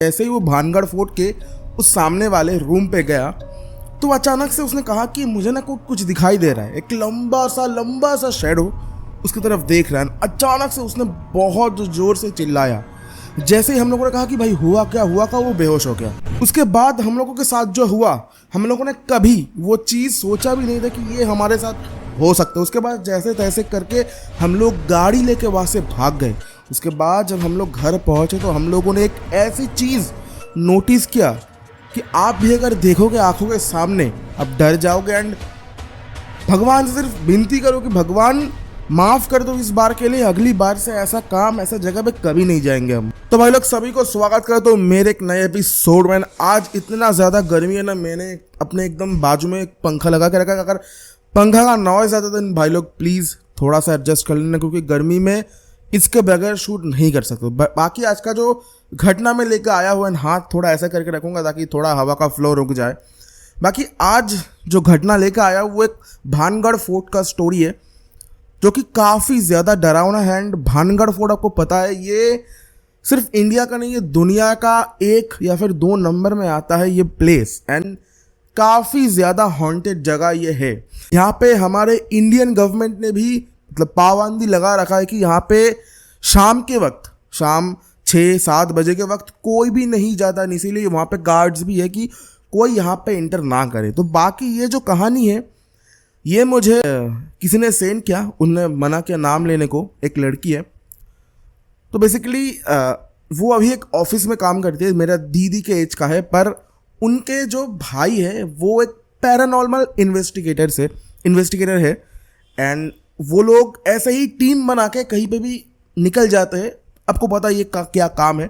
ऐसे ही वो भानगढ़ फोर्ट के उस सामने वाले रूम पे गया तो अचानक से उसने कहा कि मुझे ना कुछ दिखाई दे रहा है। एक लंबा सा शैडो उसकी तरफ देख रहा है। अचानक से उसने बहुत जोर से चिल्लाया। जैसे ही हम लोगों ने कहा कि भाई हुआ क्या, वो बेहोश हो गया। उसके बाद हम लोगों के साथ जो हुआ, हम लोगों ने कभी वो चीज़ सोचा भी नहीं था कि ये हमारे साथ हो सकता है। उसके बाद जैसे तैसे करके हम लोग गाड़ी लेके वहाँ से भाग गए। उसके बाद जब हम लोग घर पहुँचे तो हम लोगों ने एक ऐसी चीज़ नोटिस किया कि आप भी अगर देखोगे आंखों के सामने अब डर जाओगे एंड भगवान से सिर्फ विनती करो कि भगवान माफ कर दो इस बार के लिए, अगली बार से ऐसा काम ऐसा जगह पे कभी नहीं जाएंगे हम। तो भाई लोग सभी को स्वागत करता हूँ मेरे एक नए एपिसोड में। आज इतना ज़्यादा गर्मी है ना, मैंने अपने एकदम बाजू में एक पंखा लगा के रखा है। अगर पंखा का नॉइज आता है तो भाई लोग प्लीज़ थोड़ा सा एडजस्ट कर लेना, क्योंकि गर्मी में इसके बगैर शूट नहीं कर सकते। बाकी आज का जो घटना में लेकर आया हुआ है, हाथ थोड़ा ऐसा करके रखूंगा ताकि थोड़ा हवा का फ्लो रुक जाए। बाकी आज जो घटना लेकर आया वो एक भानगढ़ फोर्ट का स्टोरी है, जो कि काफ़ी ज़्यादा डरावना है। एंड भानगढ़ फोर्ट आपको पता है ये सिर्फ इंडिया का नहीं, ये दुनिया का 1 या फिर 2 नंबर में आता है ये प्लेस। एंड काफ़ी ज़्यादा हॉन्टेड जगह ये है। यहाँ पे हमारे इंडियन गवर्नमेंट ने भी मतलब पाबंदी लगा रखा है कि यहाँ पे शाम के वक्त, शाम 6-7 बजे के वक्त कोई भी नहीं जाता। इसीलिए वहाँ पे गार्ड्स भी है कि कोई यहाँ पे इंटर ना करे। तो बाकी ये जो कहानी है ये मुझे किसी ने सेंड किया, उनने मना किया नाम लेने को। एक लड़की है, तो बेसिकली वो अभी एक ऑफिस में काम करती है, मेरा दीदी के एज का है। पर उनके जो भाई है वो एक पैरानॉर्मल इन्वेस्टिगेटर है। एंड वो लोग ऐसे ही टीम बना के कहीं पे भी निकल जाते हैं। आपको पता है ये क्या काम है।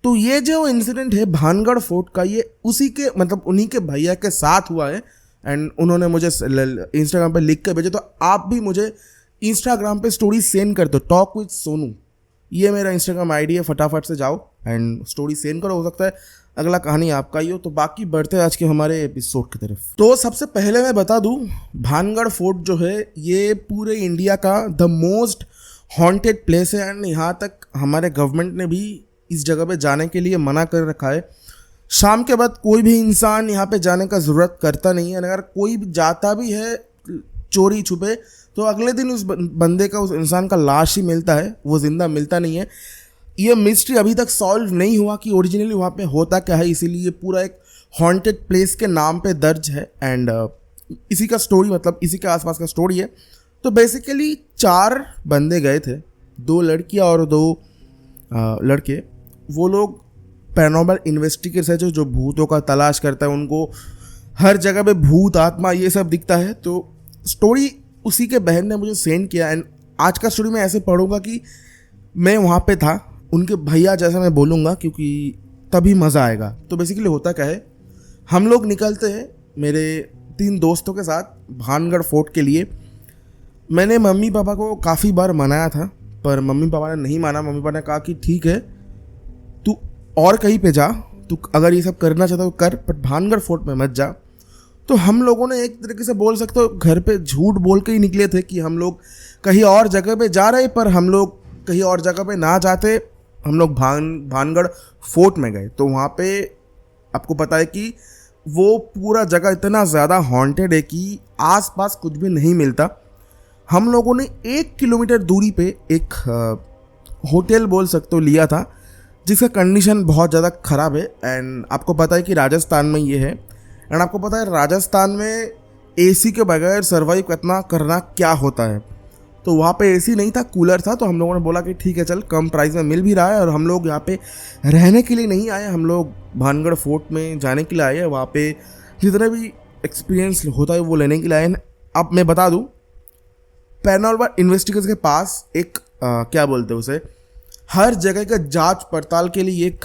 तो ये जो इंसिडेंट है भानगढ़ फोर्ट का, ये उसी के मतलब उन्हीं के भैया के साथ हुआ है। एंड उन्होंने मुझे इंस्टाग्राम पे लिख के भेजे। तो आप भी मुझे इंस्टाग्राम पे स्टोरी सेंड कर दो, टॉक विद सोनू, ये मेरा इंस्टाग्राम आईडी है। फटाफट से जाओ एंड स्टोरी सेंड करो, हो सकता है अगला कहानी आपका ही हो। तो बाकी बढ़ते हैं आज के हमारे एपिसोड की तरफ। तो सबसे पहले मैं बता दूं, भानगढ़ फोर्ट जो है ये पूरे इंडिया का द मोस्ट हॉन्टेड प्लेस है। एंड यहाँ तक हमारे गवर्नमेंट ने भी इस जगह पे जाने के लिए मना कर रखा है। शाम के बाद कोई भी इंसान यहाँ पे जाने का ज़रूरत करता नहीं है। अगर कोई भी जाता भी है चोरी छुपे तो अगले दिन उस बंदे का, उस इंसान का लाश ही मिलता है, वो ज़िंदा मिलता नहीं है। ये मिस्ट्री अभी तक सॉल्व नहीं हुआ कि ओरिजिनली वहाँ पे होता क्या है। इसीलिए पूरा एक हॉन्टेड प्लेस के नाम पे दर्ज है। एंड इसी का स्टोरी मतलब इसी के आसपास का स्टोरी है। तो बेसिकली 4 बंदे गए थे, 2 लड़कियाँ और 2 लड़के। वो लोग पैरानॉर्मल इन्वेस्टिगेटर्स है जो भूतों का तलाश करता है। उनको हर जगह पे भूत आत्मा ये सब दिखता है। तो स्टोरी उसी के बहन ने मुझे सेंड किया। एंड आज का स्टोरी मैं ऐसे पढ़ूंगा कि मैं वहाँ पे था, उनके भैया जैसा मैं बोलूँगा, क्योंकि तभी मज़ा आएगा। तो बेसिकली होता क्या है, हम लोग निकलते हैं मेरे 3 दोस्तों के साथ भानगढ़ फोर्ट के लिए। मैंने मम्मी पापा को काफ़ी बार मनाया था, पर मम्मी पापा ने नहीं माना। मम्मी पापा ने कहा कि ठीक है तू और कहीं पे जा, तू अगर ये सब करना चाहता तो कर, पर भानगढ़ फोर्ट में मत जा। तो हम लोगों ने एक तरीके से बोल सकते हो घर पे झूठ बोल के ही निकले थे कि हम लोग कहीं और जगह पे जा रहे, पर हम लोग कहीं और जगह पे ना जाते, हम लोग भानगढ़ फोर्ट में गए। तो वहाँ पे आपको पता है कि वो पूरा जगह इतना ज़्यादा हॉन्टेड है कि आसपास कुछ भी नहीं मिलता। हम लोगों ने 1 किलोमीटर दूरी पे एक होटल बोल सकते हो लिया था, जिसका कंडीशन बहुत ज़्यादा ख़राब है। एंड आपको पता है कि राजस्थान में ये है। एंड आपको पता है राजस्थान में एसी के बगैर सर्वाइव करना क्या होता है। तो वहाँ पे एसी नहीं था, कूलर था। तो हम लोगों ने बोला कि ठीक है चल, कम प्राइस में मिल भी रहा है और हम लोग यहाँ पे रहने के लिए नहीं आए, हम लोग भानगढ़ फोर्ट में जाने के लिए आए हैं। वहाँ पे जितना भी एक्सपीरियंस होता है वो लेने के लिए आए हैं। अब मैं बता दूँ, पैरानॉर्मल इन्वेस्टिगेटर्स के पास एक क्या बोलते हैं उसे, हर जगह का जांच पड़ताल के लिए एक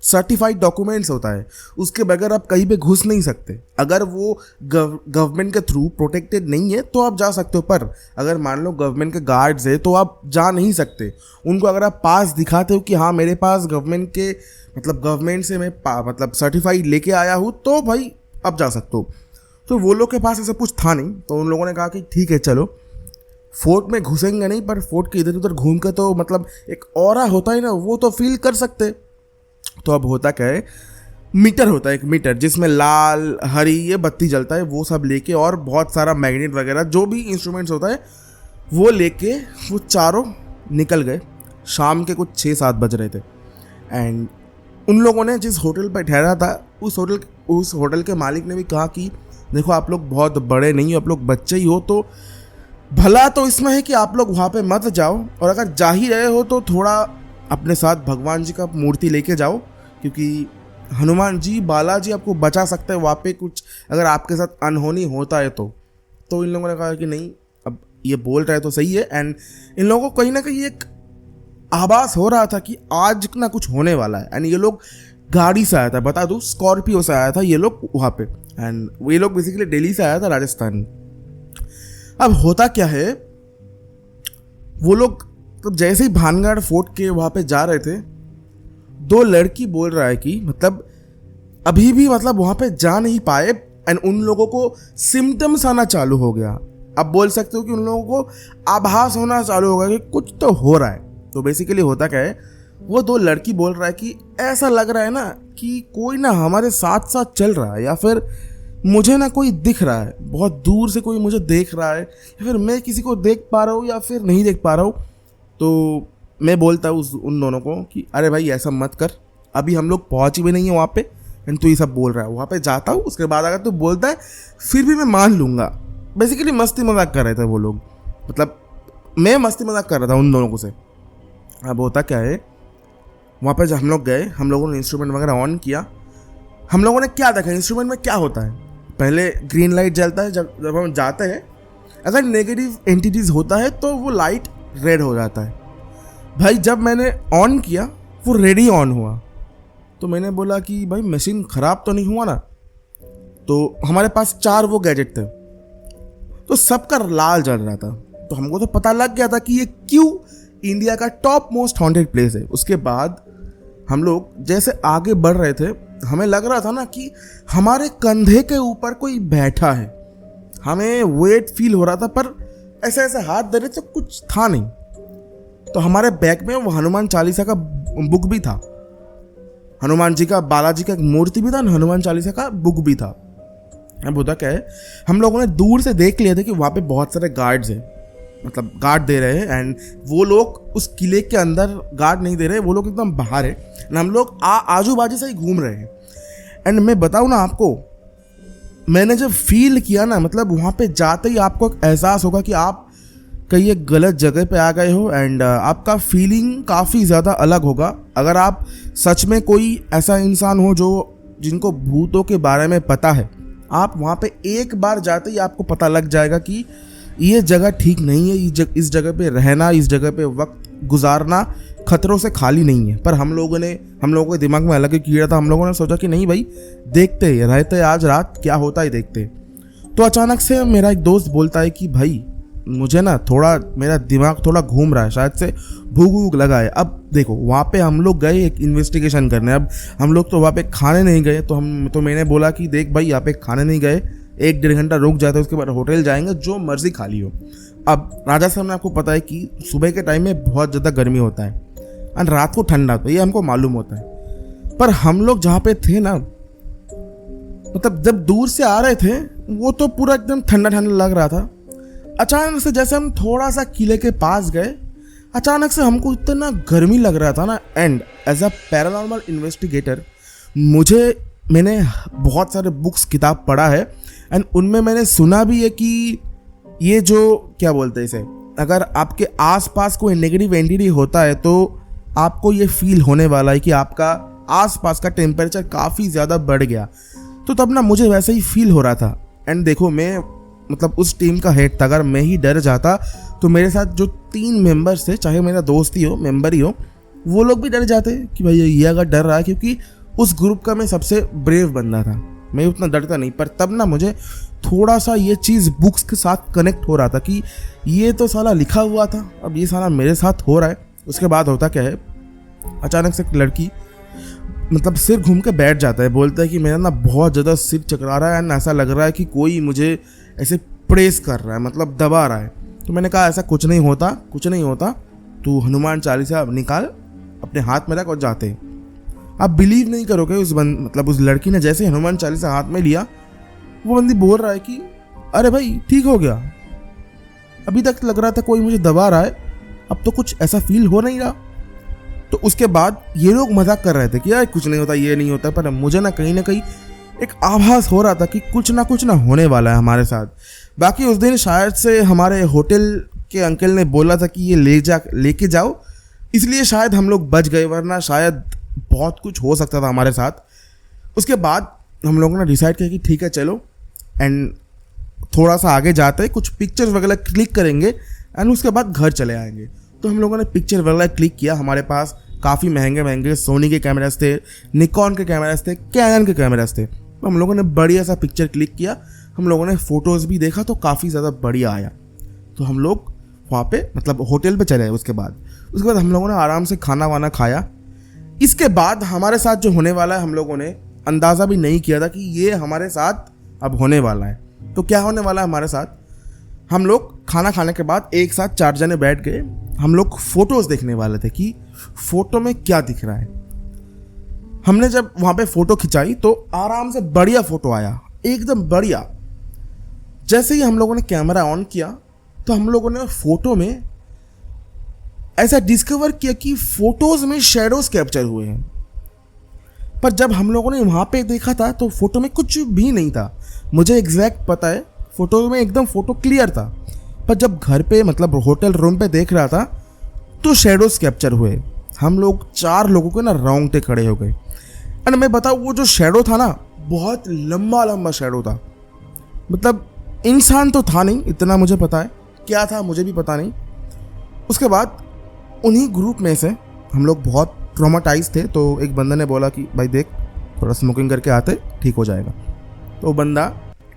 सर्टिफाइड डॉक्यूमेंट्स होता है। उसके बगैर आप कहीं पे घुस नहीं सकते। अगर वो गवर्नमेंट के थ्रू प्रोटेक्टेड नहीं है तो आप जा सकते हो, पर अगर मान लो गवर्नमेंट के गार्ड्स है तो आप जा नहीं सकते। उनको अगर आप पास दिखाते हो कि हाँ मेरे पास गवर्नमेंट से मैं मतलब सर्टिफाइड लेके आया हूँ, तो भाई आप जा सकते हो। तो वो लोग के पास ऐसा कुछ था नहीं। तो उन लोगों ने कहा कि ठीक है चलो, फोर्ट में घुसेंगे नहीं पर फोर्ट के इधर उधर घूम के तो मतलब एक ऑरा होता है ना, वो तो फील कर सकते। तो अब होता क्या है, मीटर होता है, एक मीटर जिसमें लाल हरी ये बत्ती जलता है, वो सब लेके और बहुत सारा मैग्नेट वगैरह जो भी इंस्ट्रूमेंट्स होता है वो लेके वो चारों निकल गए। शाम के कुछ 6-7 बज रहे थे एंड उन लोगों ने जिस होटल पर ठहरा था उस होटल के मालिक ने भी कहा कि देखो आप लोग बहुत बड़े नहीं हो, आप लोग बच्चे ही हो, तो भला तो इसमें है कि आप लोग वहाँ पे मत जाओ, और अगर जा ही रहे हो तो थोड़ा अपने साथ भगवान जी का मूर्ति लेके जाओ, क्योंकि हनुमान जी बालाजी आपको बचा सकते हैं वहाँ पे कुछ अगर आपके साथ अनहोनी होता है तो इन लोगों ने कहा कि नहीं, अब ये बोल रहे तो सही है। एंड इन लोगों को कहीं ना कहीं एक आभास हो रहा था कि आज ना कुछ होने वाला है। एंड ये लोग गाड़ी से आया था, बता दूं स्कॉर्पियो से आया था ये लोग वहाँ पे, एंड ये लोग बेसिकली दिल्ली से आया था, राजस्थान। अब होता क्या है, वो लोग तो जैसे ही भानगढ़ फोर्ट के वहाँ पे जा रहे थे, 2 लड़की बोल रहा है कि मतलब अभी भी मतलब वहाँ पे जा नहीं पाए एंड उन लोगों को सिम्टम्स आना चालू हो गया। अब बोल सकते हो कि उन लोगों को आभास होना चालू हो गया कि कुछ तो हो रहा है। तो बेसिकली होता क्या है, वो 2 लड़की बोल रहा है कि ऐसा लग रहा है ना कि कोई ना हमारे साथ साथ चल रहा है, या फिर मुझे ना कोई दिख रहा है, बहुत दूर से कोई मुझे देख रहा है, या फिर मैं किसी को देख पा रहा हूँ या फिर नहीं देख पा रहा हूँ। तो मैं बोलता हूँ उन दोनों को कि अरे भाई ऐसा मत कर, अभी हम लोग पहुँच भी नहीं है वहाँ पे एंड तू ये सब बोल रहा है। वहाँ पे जाता हूँ, उसके बाद अगर तू बोलता है फिर भी मैं मान लूँगा। बेसिकली मस्ती मजाक कर रहे थे वो लोग, मतलब मैं मस्ती मजाक कर रहा था उन दोनों को से। अब होता क्या है, वहाँ पे जब हम लोग गए, हम लोगों ने इंस्ट्रूमेंट वगैरह ऑन किया। हम लोगों ने क्या देखा, इंस्ट्रूमेंट में क्या होता है, पहले ग्रीन लाइट जलता है जब हम जाते हैं, अगर नेगेटिव एंटिटीज होता है तो वो लाइट रेड हो जाता है। भाई जब मैंने ऑन किया वो रेड ही ऑन हुआ, तो मैंने बोला कि भाई मशीन ख़राब तो नहीं हुआ ना। तो हमारे पास 4 वो गैजेट थे, तो सबका लाल जल रहा था, तो हमको तो पता लग गया था कि ये क्यों इंडिया का टॉप मोस्ट हॉन्टेड प्लेस है। उसके बाद हम लोग जैसे आगे बढ़ रहे थे, हमें लग रहा था ना कि हमारे कंधे के ऊपर कोई बैठा है, हमें वेट फील हो रहा था, पर ऐसे ऐसे हाथ दे रहे थे, कुछ था नहीं। तो हमारे बैग में वो हनुमान चालीसा का बुक भी था, हनुमान जी का, बालाजी का मूर्ति भी था, हनुमान चालीसा का बुक भी था। अब होता क्या है, हम लोगों ने दूर से देख लिया था कि वहाँ पे बहुत सारे गार्ड्स हैं, मतलब गार्ड दे रहे हैं, एंड वो लोग उस किले के अंदर गार्ड नहीं दे रहे, वो लोग एकदम बाहर है, एंड हम लोग आजू बाजू से ही घूम रहे हैं। एंड मैं बताऊँ ना आपको, मैंने जब फील किया ना, मतलब वहाँ पे जाते ही आपको एक एहसास होगा कि आप कहीं एक गलत जगह पे आ गए हो, एंड आपका फीलिंग काफ़ी ज़्यादा अलग होगा। अगर आप सच में कोई ऐसा इंसान हो जिनको भूतों के बारे में पता है, आप वहाँ पे एक बार जाते ही आपको पता लग जाएगा कि ये जगह ठीक नहीं है, इस जगह पे रहना, इस जगह पे वक्त गुजारना खतरों से खाली नहीं है। पर हम लोगों के दिमाग में अलग ही कीड़ा था। हम लोगों ने सोचा कि नहीं भाई देखते ही रहते, आज रात क्या होता है देखते। तो अचानक से मेरा एक दोस्त बोलता है कि भाई मुझे ना थोड़ा, मेरा दिमाग थोड़ा घूम रहा है, शायद से भूख वूख लगा है। अब देखो वहाँ पे हम लोग गए एक इन्वेस्टिगेशन करने, अब हम लोग तो वहाँ पे खाने नहीं गए, तो मैंने बोला कि देख भाई यहाँ पे खाने नहीं गए, 1-1.5 घंटा रुक जाते, उसके बाद होटल जाएंगे, जो मर्जी खा लियो। अब राजस्थान में आपको पता है कि सुबह के टाइम में बहुत ज़्यादा गर्मी होता है और रात को ठंडा, तो ये हमको मालूम होता है। पर हम लोग जहाँ पे थे ना, मतलब जब दूर से आ रहे थे वो तो पूरा एकदम ठंडा ठंडा लग रहा था। अचानक से जैसे हम थोड़ा सा किले के पास गए, अचानक से हमको इतना गर्मी लग रहा था ना। And as a paranormal investigator मैंने बहुत सारे बुक्स किताब पढ़ा है, एंड उनमें मैंने सुना भी है कि ये जो क्या बोलते हैं इसे, अगर आपके आसपास कोई नेगेटिव एंटिटी होता है तो आपको ये फील होने वाला है कि आपका आसपास का टेम्परेचर काफ़ी ज़्यादा बढ़ गया। तो तब ना मुझे वैसे ही फील हो रहा था। एंड देखो मैं मतलब उस टीम का हेड था, अगर मैं ही डर जाता तो मेरे साथ जो 3 मेंबर्स थे, चाहे मेरा दोस्त ही हो, मेंबर ही हो, वो लोग भी डर जाते कि भाई ये अगर डर रहा है, क्योंकि उस ग्रुप का मैं सबसे ब्रेव बंदा था, मैं उतना डरता नहीं। पर तब ना मुझे थोड़ा सा ये चीज़ बुक्स के साथ कनेक्ट हो रहा था कि ये तो साला लिखा हुआ था, अब ये साला मेरे साथ हो रहा है। उसके बाद होता क्या है, अचानक से एक लड़की मतलब सिर घूम के बैठ जाता है, बोलता है कि मेरा ना बहुत ज़्यादा सिर चकरा रहा है एंड ऐसा लग रहा है कि कोई मुझे ऐसे प्रेस कर रहा है, मतलब दबा रहा है। तो मैंने कहा ऐसा कुछ नहीं होता, तू हनुमान चालीसा निकाल, अपने हाथ में रख और जाते। आप बिलीव नहीं करोगे, उस लड़की ने जैसे हनुमान चालीसा हाथ में लिया, वो बंदी बोल रहा है कि अरे भाई ठीक हो गया, अभी तक लग रहा था कोई मुझे दबा रहा है, अब तो कुछ ऐसा फील हो नहीं रहा। तो उसके बाद ये लोग मजाक कर रहे थे कि यार कुछ नहीं होता, ये नहीं होता, पर मुझे ना कहीं एक आभास हो रहा था कि कुछ ना होने वाला है हमारे साथ। बाकी उस दिन शायद से हमारे होटल के अंकल ने बोला था कि ये लेके जाओ, इसलिए शायद हम लोग बच गए, वरना शायद बहुत कुछ हो सकता था हमारे साथ। उसके बाद हम लोगों ने डिसाइड किया कि ठीक है चलो, एंड थोड़ा सा आगे जाते हैं, कुछ पिक्चर्स वगैरह क्लिक करेंगे एंड उसके बाद घर चले आएंगे। तो हम लोगों ने पिक्चर वगैरह क्लिक किया। हमारे पास काफ़ी महंगे सोनी के कैमरास थे, निकॉन के कैमरास थे, कैनन के कैमरास थे। तो हम लोगों ने बढ़िया सा पिक्चर क्लिक किया, हम लोगों ने फ़ोटोज़ भी देखा तो काफ़ी ज़्यादा बढ़िया आया। तो हम लोग वहाँ पे होटल पे चले गए। उसके बाद हम लोगों ने आराम से खाना वाना खाया। इसके बाद हमारे साथ जो होने वाला है, हम लोगों ने अंदाज़ा भी नहीं किया था कि ये हमारे साथ अब होने वाला है। तो क्या होने वाला है हमारे साथ, हम लोग खाना खाने के बाद एक साथ 4 जने बैठ गए। हम लोग फ़ोटोज़ देखने वाले थे कि फ़ोटो में क्या दिख रहा है। हमने जब वहाँ पे फ़ोटो खिंचाई तो आराम से बढ़िया फ़ोटो आया, एकदम बढ़िया। जैसे ही हम लोगों ने कैमरा ऑन किया तो हम लोगों ने फ़ोटो में ऐसा डिस्कवर किया कि फ़ोटोज़ में शेडोज़ कैप्चर हुए हैं। पर जब हम लोगों ने वहाँ पे देखा था तो फ़ोटो में कुछ भी नहीं था। मुझे एग्जैक्ट पता है, फ़ोटो में एकदम फ़ोटो क्लियर था, पर जब घर पे होटल रूम पे देख रहा था तो शेडोज़ कैप्चर हुए। हम लोग 4 लोगों के ना रोंगटे खड़े हो गए। एंड मैं बताऊँ, वो जो शेडो था ना, बहुत लंबा शेडो था। इंसान तो था नहीं, इतना मुझे पता है, क्या था मुझे भी पता नहीं। उसके बाद उन्हीं ग्रुप में से हम लोग बहुत ट्रॉमाटाइज थे, तो एक बंदा ने बोला कि भाई देख, थोड़ा स्मोकिंग करके आते, ठीक हो जाएगा। तो बंदा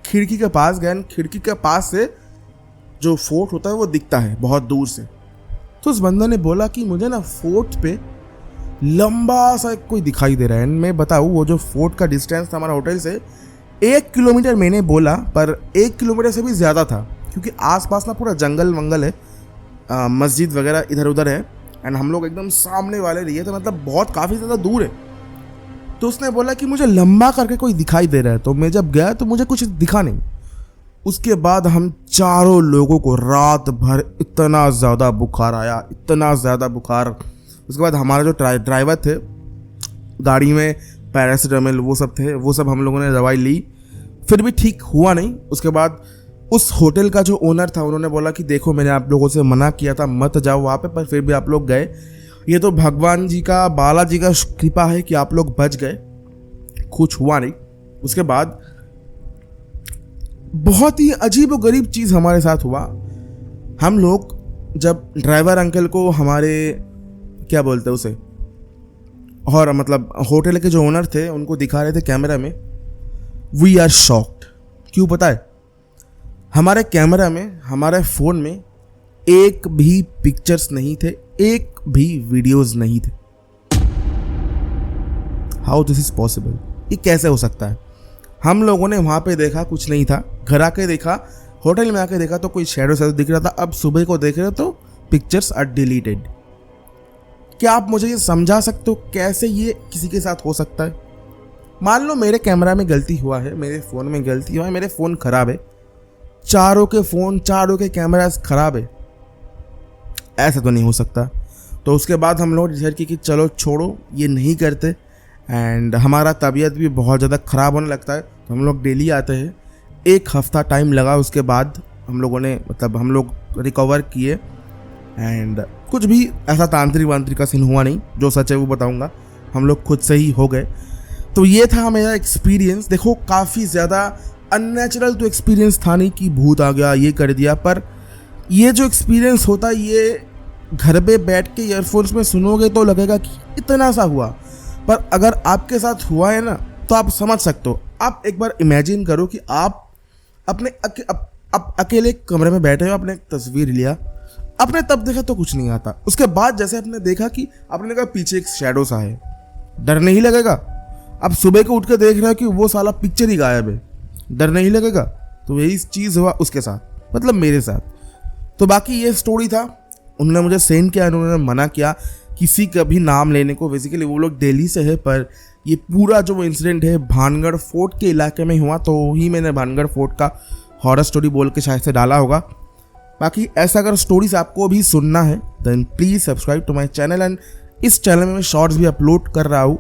खिड़की के पास गया, खिड़की के पास से जो फोर्ट होता है वो दिखता है बहुत दूर से। तो उस बंदा ने बोला कि मुझे ना फोर्ट पे लंबा सा कोई दिखाई दे रहा है। मैं बताऊँ, वो जो फोर्ट का डिस्टेंस था हमारा होटल से 1 किलोमीटर मैंने बोला, पर 1 किलोमीटर से भी ज़्यादा था, क्योंकि आसपास ना पूरा जंगल वंगल है, मस्जिद वगैरह इधर उधर है, एंड हम लोग एकदम सामने वाले लिए थे, बहुत काफ़ी ज़्यादा दूर है। तो उसने बोला कि मुझे लंबा करके कोई दिखाई दे रहा है। तो मैं जब गया तो मुझे कुछ दिखा नहीं। उसके बाद हम चारों लोगों को रात भर इतना ज़्यादा बुखार आया, इतना ज़्यादा बुखार। उसके बाद हमारे जो ड्राइवर थे, गाड़ी में पैरासीटामोल वो सब थे, वो सब हम लोगों ने दवाई ली, फिर भी ठीक हुआ नहीं। उसके बाद उस होटल का जो ओनर था, उन्होंने बोला कि देखो, मैंने आप लोगों से मना किया था मत जाओ वहाँ पे, पर फिर भी आप लोग गए। ये तो भगवान जी का, बालाजी का कृपा है कि आप लोग बच गए, कुछ हुआ नहीं। उसके बाद बहुत ही अजीब और गरीब चीज़ हमारे साथ हुआ। हम लोग जब ड्राइवर अंकल को हमारे, क्या बोलते हैं उसे, और होटल के जो ओनर थे उनको दिखा रहे थे कैमरा में, वी आर शॉक्ड। क्यों पता है? हमारे कैमरा में, हमारे फ़ोन में एक भी पिक्चर्स नहीं थे, एक भी वीडियोस नहीं थे। How this is possible? ये कैसे हो सकता है? हम लोगों ने वहाँ पे देखा, कुछ नहीं था। घर आके देखा, होटल में आके देखा तो कोई शेडो दिख रहा था। अब सुबह को देख रहे तो पिक्चर्स आर डिलीटेड। क्या आप मुझे ये समझा सकते हो कैसे ये किसी के साथ हो सकता है? मान लो मेरे कैमरा में गलती हुआ है, मेरे फ़ोन में गलती हुआ है, मेरे फ़ोन ख़राब है, चारों के फ़ोन, चारों के कैमरास ख़राब है, ऐसा तो नहीं हो सकता। तो उसके बाद हम लोग डिसाइड किए कि चलो छोड़ो, ये नहीं करते। एंड हमारा तबीयत भी बहुत ज़्यादा ख़राब होने लगता है, तो हम लोग डेली आते हैं। 1 हफ़्ता टाइम लगा, उसके बाद हम लोगों ने हम लोग रिकवर किए। एंड कुछ भी ऐसा तांत्रिक वांत्रिक का सीन हुआ नहीं, जो सच है वो बताऊंगा, हम लोग खुद से ही हो गए। तो ये था मेरा एक्सपीरियंस। देखो, काफ़ी ज़्यादा अननेचुरल तो एक्सपीरियंस था नहीं कि भूत आ गया ये कर दिया, पर ये जो एक्सपीरियंस होता है, ये घर पे बैठ के ईयरफोन्स में सुनोगे तो लगेगा कि इतना सा हुआ, पर अगर आपके साथ हुआ है ना तो आप समझ सकते हो। आप एक बार इमेजिन करो कि आप अपने अकेले कमरे में बैठे हो, आपने एक तस्वीर लिया, आपने तब देखा तो कुछ नहीं आता। उसके बाद जैसे आपने देखा कि आपने कहा पीछे एक शैडो सा है, डर नहीं लगेगा? आप सुबह को उठ के देख रहे हो कि वो साला पिक्चर ही गायब है, डर नहीं लगेगा? तो यही चीज़ हुआ उसके साथ, मेरे साथ। तो बाकी ये स्टोरी था। उन्होंने मुझे सेंड किया, उन्होंने मना किया किसी का भी नाम लेने को। बेसिकली वो लोग दिल्ली से है, पर ये पूरा जो इंसिडेंट है भानगढ़ फोर्ट के इलाके में हुआ, तो ही मैंने भानगढ़ फोर्ट का हॉरर स्टोरी बोल के शायद से डाला होगा। बाकी ऐसा अगर स्टोरीज आपको भी सुनना है then please subscribe to my channel. And इस चैनल में मैं शॉर्ट्स भी अपलोड कर रहा हूँ,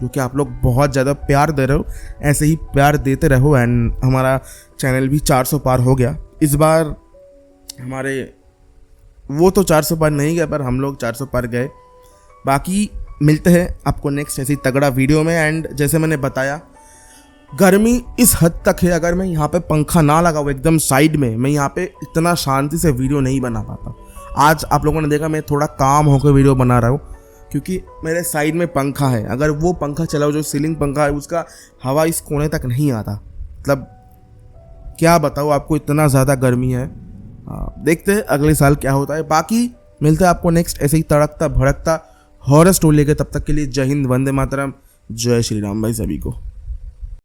जो कि आप लोग बहुत ज़्यादा प्यार दे रहे हो, ऐसे ही प्यार देते रहो। एंड हमारा चैनल भी 400 पार हो गया इस बार। हमारे वो तो 400 पार नहीं गए, पर हम लोग 400 पार गए। बाकी मिलते हैं आपको नेक्स्ट ऐसी तगड़ा वीडियो में। एंड जैसे मैंने बताया, गर्मी इस हद तक है, अगर मैं यहाँ पे पंखा ना लगाऊँ एकदम साइड में, मैं यहाँ पे इतना शांति से वीडियो नहीं बना पाता। आज आप लोगों ने देखा मैं थोड़ा काम होकर वीडियो बना रहा हूँ, क्योंकि मेरे साइड में पंखा है। अगर वो पंखा चलाओ, जो सीलिंग पंखा है, उसका हवा इस कोने तक नहीं आता। मतलब क्या बताऊँ आपको, इतना ज़्यादा गर्मी है। देखते हैं अगले साल क्या होता है। बाकी मिलते हैं आपको नेक्स्ट ऐसे ही तड़कता भड़कता हॉरर स्टोरी लेकर। तब तक के लिए जय हिंद, वंदे मातरम, जय श्री राम भाई सभी को।